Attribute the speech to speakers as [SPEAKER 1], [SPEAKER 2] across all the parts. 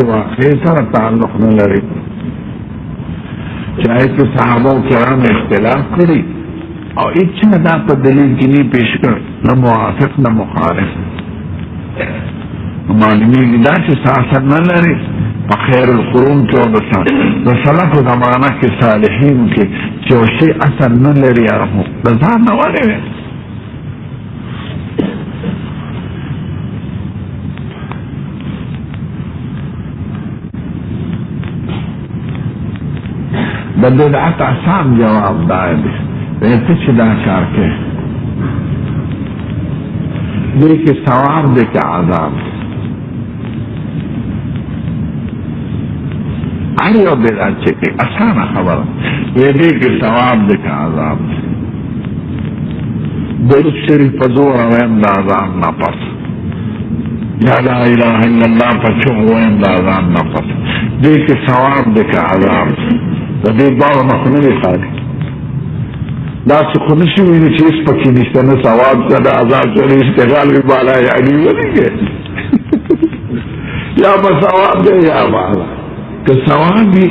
[SPEAKER 1] داسې واقعې سره تعلق نه لري چاہے کہ صحابہ کرام اختلاف کړي او اچھا دا په دلیل کې نه پیش کړ نه موافق نه مخالف معلومیږي دا چې ساست نه لري په خیر القرون کې او د سلف زمانه کې صالحین کې چې یو شی اثر نه لري هغه د ځان نه ولې د بدعت آسان جواب دا دی ته چې دا کار کوي دې کې ثواب دی که عذاب هر یو بدعت چې کوي اسانه خبره دې کې ثواب دی که عذاب درود شریف په زور ویم د اذان نه پس یا لا اله الا الله په چغ ویم د اذان نه پس دې کې ثواب دی که عذاب د دې باور نه نه دی خالي دا څه خو نشي ویلي چې هېڅ پکې نشته نه ثواب شته د عذاب سره اشتغال وي بالا یعنې ولېږې یا به ثواب دی یا بالا که ثواب وي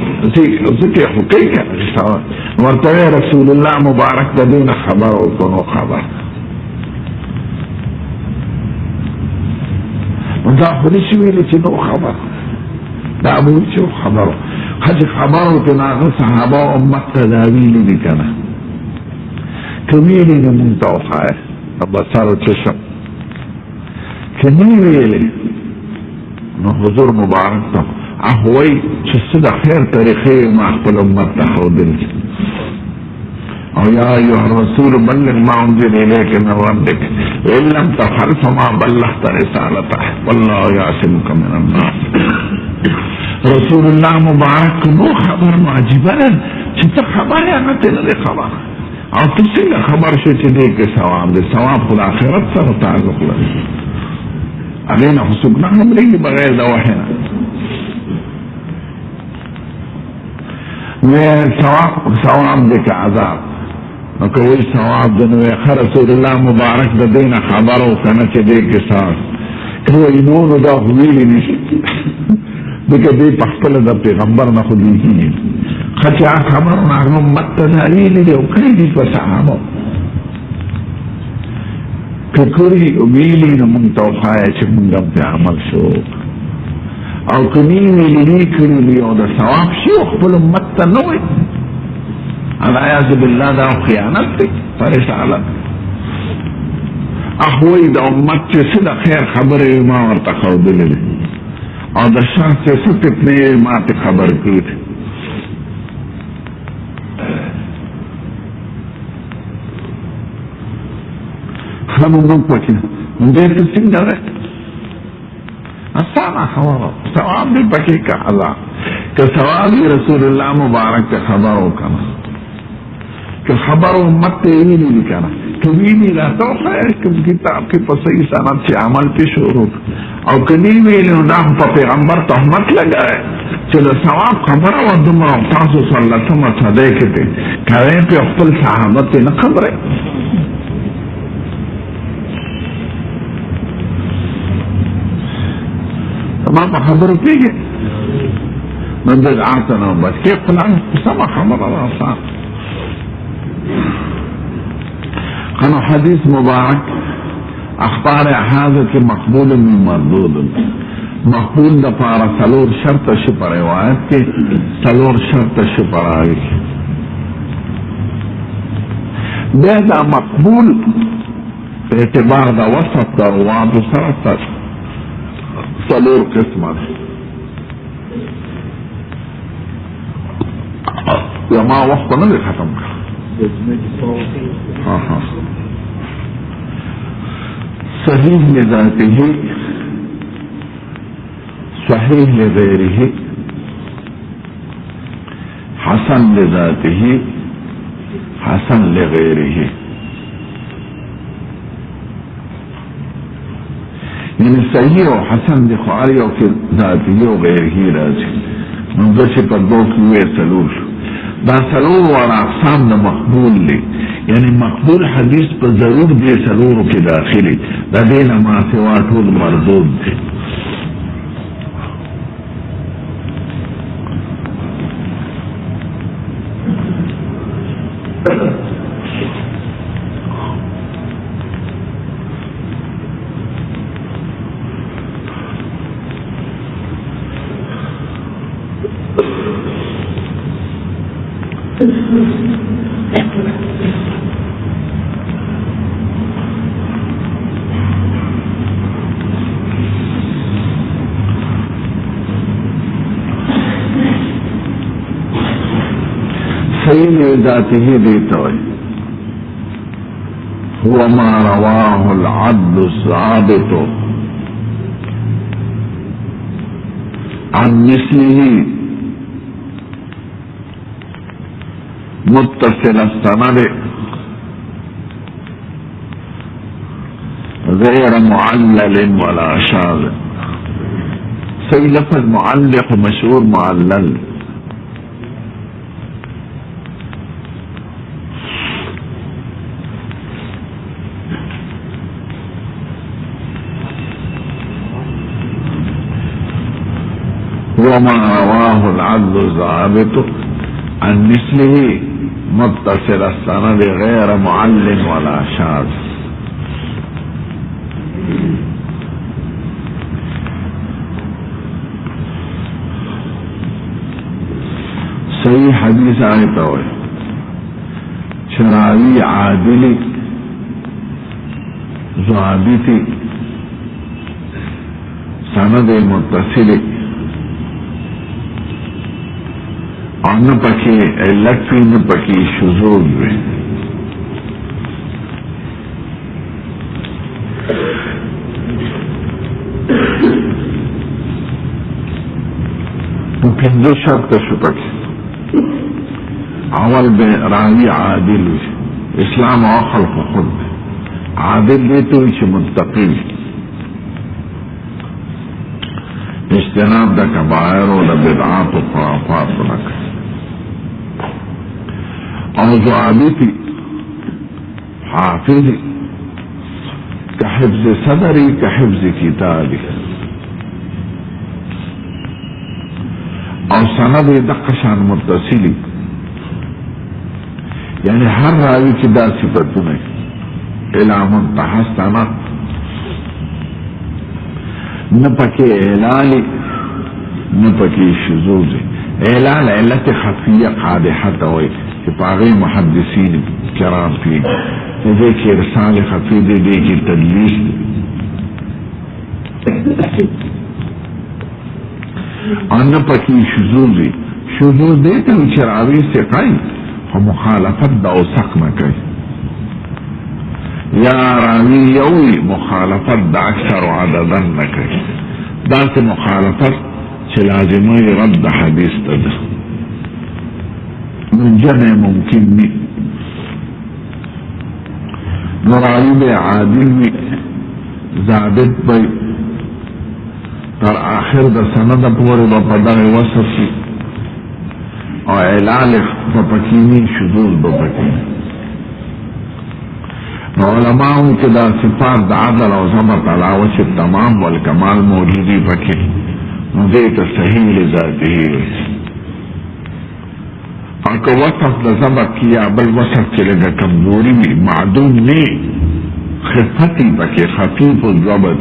[SPEAKER 1] ځکه خو کوي که نه ثواب ورته رسول الله مبارک د دې نه خبر وکړو نو خبر دا خو نشي ویلي چې نو خبر دا به وي چې خبرو حج خبرو که ناغه صحابه و امت ته دا ویلي دي که نه که ویلي نو مونږ ته وښایه بصر و چشم که نه ویلي نو حضور مبارک ته وایي چې څه د خیر طریقې ما خپل امت ته ښودلي او یا ایها الرسول بلغ ما انزل الیک من ربک وان لم تفعل فما بلغت رسالته والله یعصمک من الناس رسول الله مبارک نو خبر عجیبه ده چې ته خبر یا نه ته نه خبر او ته څنګه خبر شې چې دې کې ثواب دی ثواب خو د آخرت سره تعلق لري هغې نه خو څوک نه همرېږي بغیر د وحي نه ثواب دی که عذاب نو که وایي ثواب دی نو ښه رسول الله مبارک د دې نه خبر و که نه چې دې کې ثواب که وایي نو دا خو ویلي نشي دغه دې په خپل د پیغمبر نه خو دی خچا خبر نه امت ته ویلي دی او کړي دي په صحابه که کړي ویلي نو مونږ ته وښایه چې مونږ هم پرې عمل شو او که نه ویلي نه کړي دي او د ثواب شي او خپل امت ته نه وایي العیاذ بالله دا خیانت دی په رساله وایي د امت چې څه د خیر خبرې ما ورته ښودلې دي او د شر څه څه فتنې ما ته خبر کړي دي ښه نو موږ پکې دې ته څنګه دی اسانه خبره ثواب دی پکې که عذاب که ثواب رسول الله مبارک ته خبر وکړه که خبر امت ته ویلي دي که نه که ویلي راته وښایه کوم کتاب کې په صحیح سند چې عمل پې شروع او که نه ویلي نو دا خو په پیغمبر تهمت لګوئ چې د ثواب خبره وه دومره تاسو څلورلسمه صدۍ کې دی کوئ پې خپل صحابه پې نه خبرئ ما په خبرو کېږي نو بدعات نه بس کې فلان سمه خبره ده آسان خنو حدیث مبارک اخبار هذا کې مقبول من مردود مقبول د پاره څلور شرط شي په روایت کې څلور شرط شي په راوي بیا دا مقبول په اعتبار د وسط د روایت سره څلور قسمه ده یا ما وخت نه ختم کړ صحیح لذاته صحیح لغیره حسن لذاته حسن لغیره یعنی صحیح او حسن دی خواری او که ذاتی او غیره راځي نو چې په دوه کې وې څلور دا څلور وړ اقسام د مقبول دي یعنی مقبول حدیث په ضرور دې څلورو کې داخلي د دې نه ما سوا ټول مردود دي सही जाती ही देता है हुआ मा रवाहुल अद्ल साबित अन मिस्लिही मुत्तसिल सनद गैर मुअल्लल वला शाज़। सही लफ्ज मुअल्लिक मशहूर मुअल्लल। वमा रवाहुल अद्ल ज़ाबित अन मिस्लिही मुत्तसिल सनद गैर मुअल्लिल वला शाज़। सही हदीस आए तो शरावी आदिली ज़ाबिती सनद मुत्तसिल और न पकी इल्लत न पकी शुज़ूज़ में। तो पिंजो शर्त शुपक अवल में रावी आदिल इस्लाम और खल्क खुद आदिल देते हुए मुत्तकी इज्तनाब द कबायर और बिदअत और खुराफात न करे। और जो आबिती हाफिज का हिफ्ज सदरी का हिफ्ज किताबी और सनद दक्कशान मुत्तसिली यानी हर रावी की दा सिफतों में इला मुंतहा सनद न पके एलाली न पके शुज़ूज़। एलाल इल्लत खफिया कादिहत हुई कि पागई मुहद्दिसीन किराम की देखिए इरसाल खफी दे देखिए तदलीस और न पकी शुज़ूज़। शुज़ूज़ देते हुए शरावी से कई और मुखालफत दौसक न कई या रावी यवी मुखालफत द अक्सर अददन न कई दास मुखालफत लाजिम रद्द हदीस तद जने मुमकिन नहीं। रावी आदिल में ज़ाबित भाई तर आखिर द सनद पूरे बपदा वसफी और एलाल बपकीनी शुज़ूज़ बपकीनी उलमाओं के दा सिफात द अदल और ज़बत अलावत तमाम वल कमाल मौजूदी पकी मुझे तो सही लिजाती ही और को वसफ द ज़बत किया बल वसफ चलेगा कमजोरी भी मादूम ने खिफती पके खफीफ और ज़बत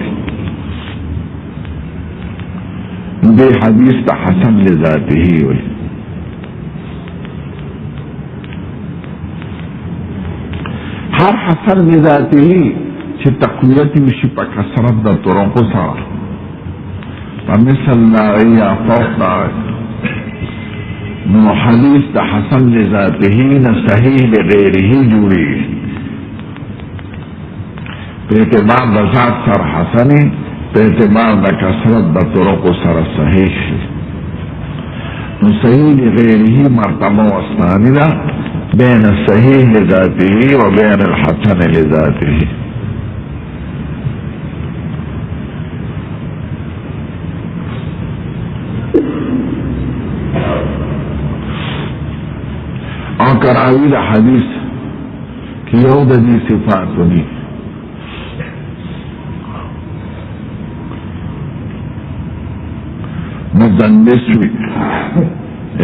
[SPEAKER 1] बे हदीस का हसन लिजाती ही हुई। हर हसन लिजाती ही ची तक़वियती विशी पर कसरत द तुरक़ो सारा मिसल दाई या फौक दाई नो हदीस द हसन लिजाती ही न सही गैर ही जुड़ी एतबार द ज़ात सर हसनी एतबार द कसरत द तुरक़ो सर सहीह सही गैर ही मर्तबा वस्तानिदा बैन सहीह लिजाती व बैन हसन लिजाती। और करावी हदीस की यहूदी सिफात होनी मुदल्लिस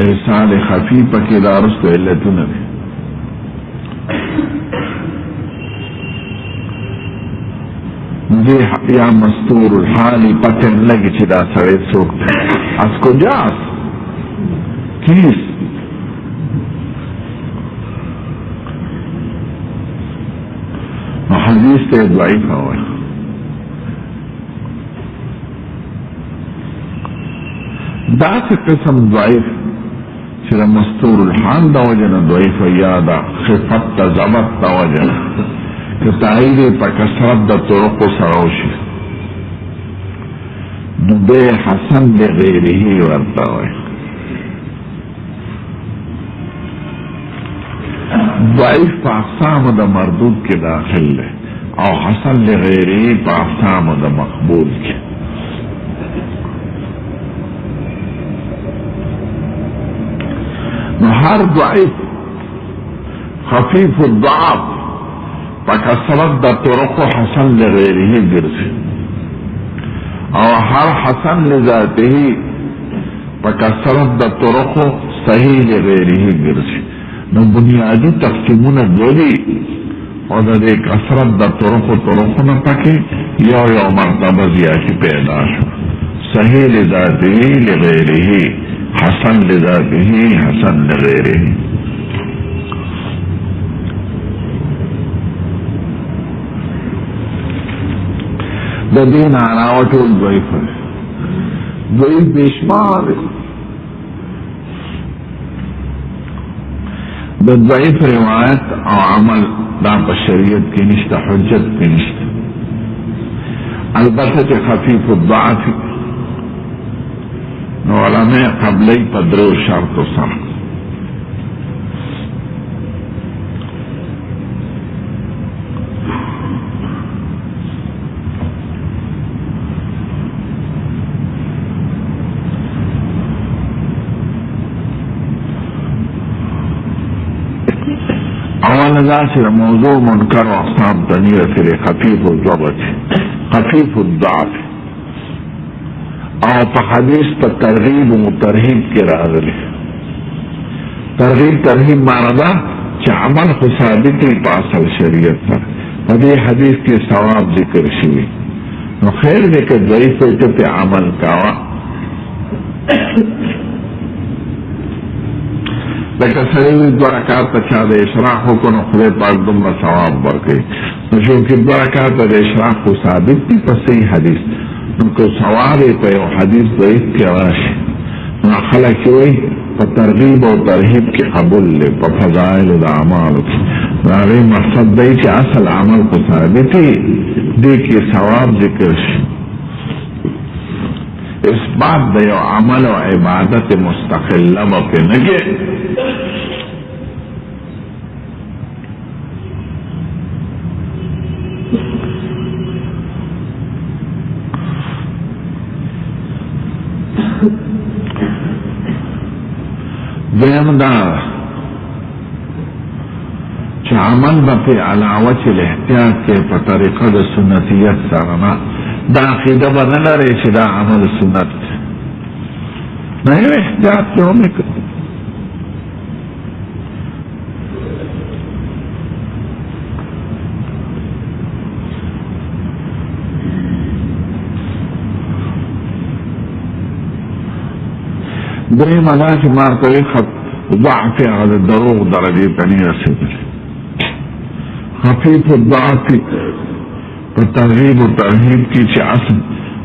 [SPEAKER 1] इरसाल खफी पके दारुस को इल्लतुन मुझे या मस्तूर हाली पतन लगी चिदा सड़े सोख असको जास किस حدیث تے ضعیف ہوئے دا سے قسم ضعیف چرا مستور الحال دا وجن ضعیف یادا خفت دا ضبط دا وجن کہ تایید پا کسرت دا طرق سروشی نو بے حسن لغیرہی ورطا ہوئے ضعیف پا اقسام دا مردود کے داخل لے او حسن لغیرہی پا اقسام دا مقبول کے نو ہر ضعیف خفیف الضعف پا کسرت دا طرق حسن لغیرہی گرسی او ہر حسن لذاته پا کسرت دا طرق صحیح لغیرہی گرسی نو بنیادی تقسیمون دولی او دا دے کسرت دا طرق نا پاکے یو مرتبہ زیادی پیدا شو صحیح لذاته لغیرہی حسن لذاته حسن لغیرہی دا دین علاوہ ضعیف ہے ضعیف بیشمار دا ضعیف روایت او عمل دا پا شریعت کی نشتا حجت کی نشتا البتہ چا خفیف الضعف نو علماء قبلی پدرو شرط و سر نظر موضوع منکر و اقسام تنیر فر خفیف الضبط خفیف الضعف او پا حدیث پا ترغیب و ترہیب کے راغلے ترغیب معنی چا عمل ثابتی پا اصل شریعت پر پدی حدیث کے ثواب ذکر شوی نو خیر دے کہ ضعیف پہ عمل کاوا لکه سړی دوه رکعاته چا د اشراق وکړو نو خدای پاک دومره ثواب ورکوي نو چونکې دوه رکعاته د اشراق خو ثابت دي په صحیح حدیث نو که ثواب یې په یو حدیث ضعیف کې راشي نو خلک یې وایي په ترغیب او ترهیب کې قبول دی په فضایلو د اعمالو کې د هغې مقصد دی چې اصل عمل خو ثابت وي دې کې ثواب ذکر شي اثبات د یو عمل او عبادت مستقله به پې نه کې دویم دا چې عمل به پې علاوه چې الاحتیاط کې په طریقه د سنتیت سره نه دا عقیده به نه لرئ چې دا عمل سنت نه یو احتیاط کې هم یې دریم ادا چې مرتبه ضعف هغه د دروغ درجې ته نه رسېدلی خفیف الضعف په ترغیب و ترهیب کې چې اصل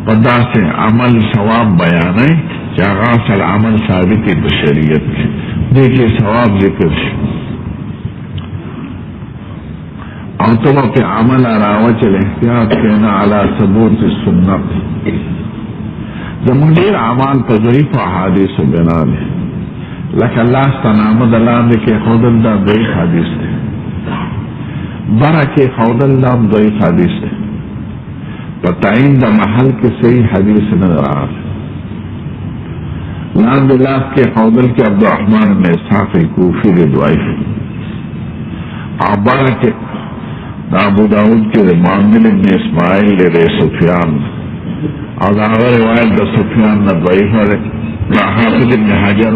[SPEAKER 1] په داسې عمل ثواب بیانوي چې هغه اصل عمل ثابت دی په شریعت کې دې کې ثواب ذکر شي او ته به پې عمل راوچ الاحتیاط کینا علی ثبوت السنت زمون ډیر اعمال په ضعیف احادیثو بنا دي لکه الله ستنامه د لاندې کې ښودل دا ضعیف حدیث دی بره کې ښودل دا ضعیف حدیث دی په تعین د محل کې صحیح حدیث نه راغلی لاندې لاس کې ښودل کې عبدالرحمن بن اسحاق کوفي دی ضعیف او بره کې د ابو داود کې د معمر بن اسماعیل دی سفیان او دا هغه روایت د سفیان نه ضعیفه دی دا حافظ ابن حجر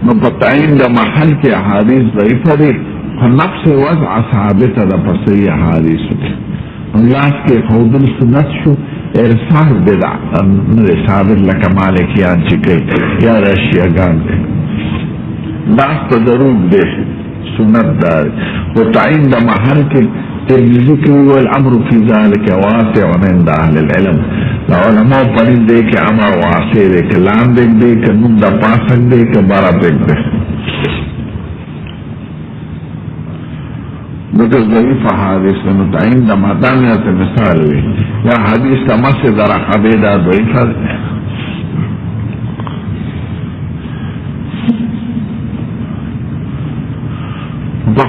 [SPEAKER 1] نو په تعین د محل کې احادیث ضعیفه دي خو نفس وضع ثابته ده په صحیح احادیثو کې نو لاس کې ښودل سنت شو ارسال بدع نه دی ثابت لکه مالکیان چې کوي یا د شیعګان دی لاس ته ضرور دی सुन्नत दार वो ताइन द महल के जिक्र वल अम्र फी ज़ालिका वासिअन इंद अहलिल इल्म उलमा पढ़िन दे के अमर वासे दे के लाम देख दे के नुम द पासक दे के बारा देख दे बिकॉज ज़ईफ़ हदीस में ताइन द मदानियत मिसाल हुई या हदीस तमा से जरा खबेदा ज़ईफ़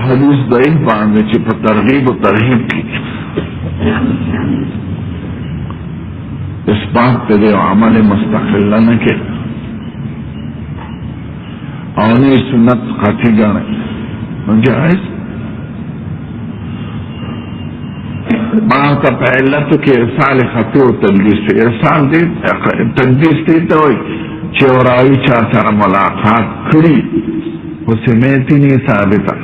[SPEAKER 1] हदीस ज़ईफ़ बांधे ची पर तरगीब और तरहीब की इस बात पे दे अमल मुस्तकिल न के और सुन्नत खाती जाने जायज मां का पहला तो के इरसाल खती और तदलीस से इरसाल दे तदलीस देता हो चौराई चार मुलाकात खड़ी उसे मेती नहीं साबिता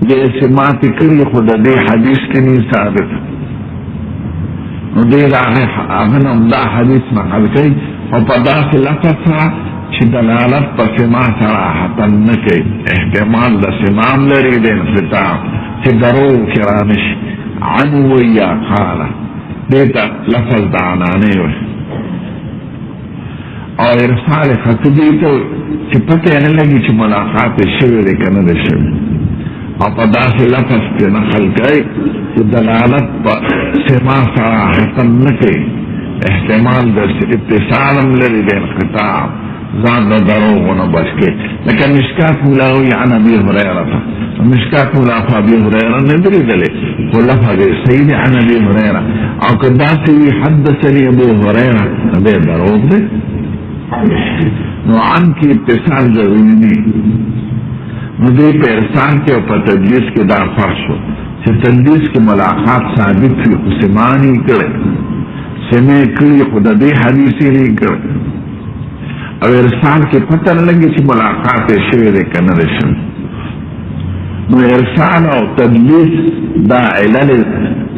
[SPEAKER 1] ये सिमात करी खुदा दे हदीस के नहीं साबित दे अगन उमदा हदीस नकल कई और पदा से लफा दलालत पर सिमा सराहतन न के एहतमाल द सिमाम लड़ी दे खिताब से दरो किरानिश अनवैया खाला देता लफज दानाने हुए और इरसाल खतबी तो पते न लगी ची मुलाकात शिविर कन शिविर और पदा से लफज के नकल कई कि दलालत पर सिमा सराहतन न के एहतमाल द इत्तिसालम लड़ी दे खिताब जान दरोग न बच के लेकिन मिशकात मुला हुई अन अबी हुरैरा था मिशकात मुला अबी हुरैरा ने दरी दले वो लफज सही ने अन अबी हुरैरा और कदा से हदसनी अबू हुरैरा दे दरोग दे नो अन की इत्तिसाल जरूरी नहीं मुझे पे एहसान के ऊपर तदलीस के दार फर्श हो तदलीस की मुलाकात साबित हुई उसे मान ही करे सेमे कड़ी खुदा दे हदीसी नहीं करे और इरसाल के पता न लगे कि मुलाकात शेर कनरेशन इरसाल और तदलीस दा इलल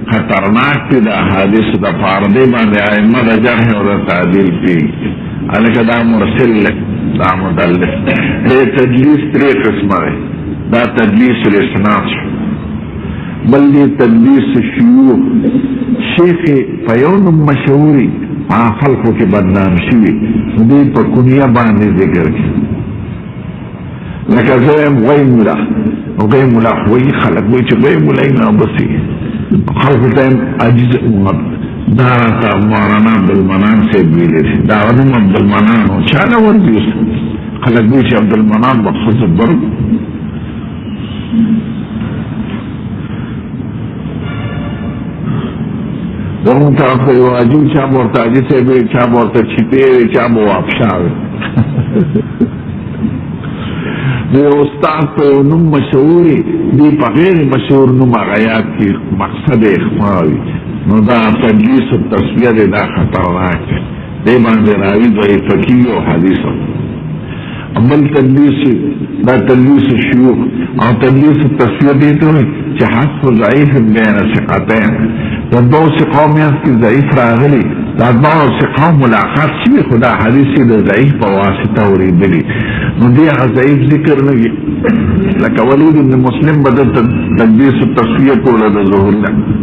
[SPEAKER 1] खतरनाक थी दा हादिस दा पारदे बांधे आयमा दा जरह और तादील की अलग दा मुरसिल दा मुदल्लिस ये तदलीस त्रे किस्म है दा तदलीस इस्नाद बल ये तदलीस शयूख शेख पयोन मशहूरी खल्कों के बदनाम शिवी दी पर कुनिया बांधे जिक्र की लका ज़ोएम गई मुला वही खलक वही चुके मुलाई ना बसी खल्क टाइम अजीज दारा का मौलाना अब्दुल मनान से बीले थे दावनम अब्दुल मनान हो चाला वर्दी उस खलक वही अब्दुल मनान बखुद बर्ग दोनों तरफ से वो अजीब क्या बोलता जिसे भी क्या बोलता छिपे क्या वो आपशावे ये उस्ताद तो नुम मशहूरी दी पगैर मशहूर नुम आयात की मकसद इख्मावी नुदा तदलीस और तस्वीर दा खतरनाक है दे बांधे रावी दो फकीर हदीस अमल तदलीस दा तदलीस शयूख और तदलीस तस्वीर देते हुए जहाज को ज़ईफ़ बैन सिखाते हैं दो सिक़ामियत की ज़ईफ़ रागली दादमा से कौम मुलाकात सी खुदा हदीसी ज़ईफ़ वासिता और दिली मुदिया ज़ईफ़ जिक्र लगी लका वलीद इब्न मुस्लिम बदल तदलीस तस्वीर को लदा ज़ुहुर